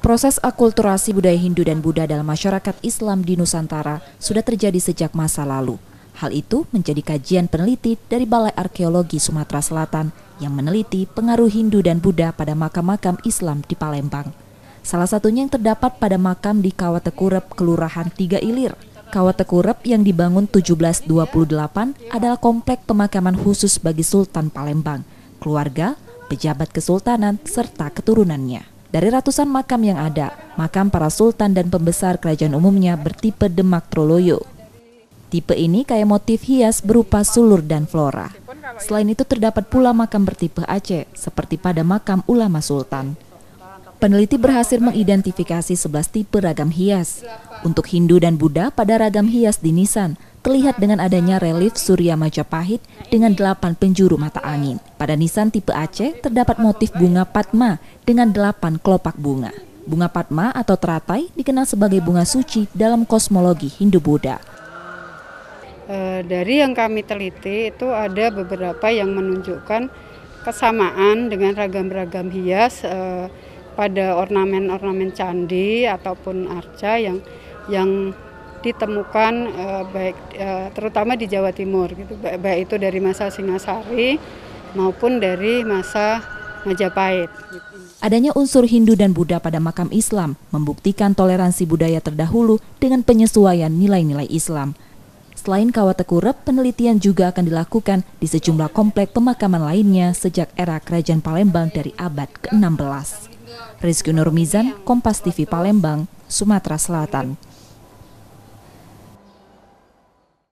Proses akulturasi budaya Hindu dan Buddha dalam masyarakat Islam di Nusantara sudah terjadi sejak masa lalu. Hal itu menjadi kajian peneliti dari Balai Arkeologi Sumatera Selatan yang meneliti pengaruh Hindu dan Buddha pada makam-makam Islam di Palembang. Salah satunya yang terdapat pada makam di Kawatekurep, Kelurahan Tiga Ilir. Kawatekurep yang dibangun 1728 adalah komplek pemakaman khusus bagi Sultan Palembang, keluarga, pejabat kesultanan, serta keturunannya. Dari ratusan makam yang ada, makam para sultan dan pembesar kerajaan umumnya bertipe Demak Troloyo. Tipe ini kaya motif hias berupa sulur dan flora. Selain itu terdapat pula makam bertipe Aceh, seperti pada makam ulama sultan. Peneliti berhasil mengidentifikasi 11 tipe ragam hias. Untuk Hindu dan Buddha pada ragam hias di nisan, terlihat dengan adanya relief Surya Majapahit dengan 8 penjuru mata angin. Pada nisan tipe Aceh terdapat motif bunga Padma dengan 8 kelopak bunga. Bunga Padma atau teratai dikenal sebagai bunga suci dalam kosmologi Hindu-Buddha. Dari yang kami teliti itu ada beberapa yang menunjukkan kesamaan dengan ragam-ragam hias pada ornamen-ornamen candi ataupun arca yang ditemukan baik terutama di Jawa Timur gitu, baik itu dari masa Singasari maupun dari masa Majapahit. Adanya unsur Hindu dan Buddha pada makam Islam membuktikan toleransi budaya terdahulu dengan penyesuaian nilai-nilai Islam. Selain Kawatekurep, penelitian juga akan dilakukan di sejumlah komplek pemakaman lainnya sejak era Kerajaan Palembang dari abad ke-16. Rizky Nurmizan, Kompas TV Palembang, Sumatera Selatan.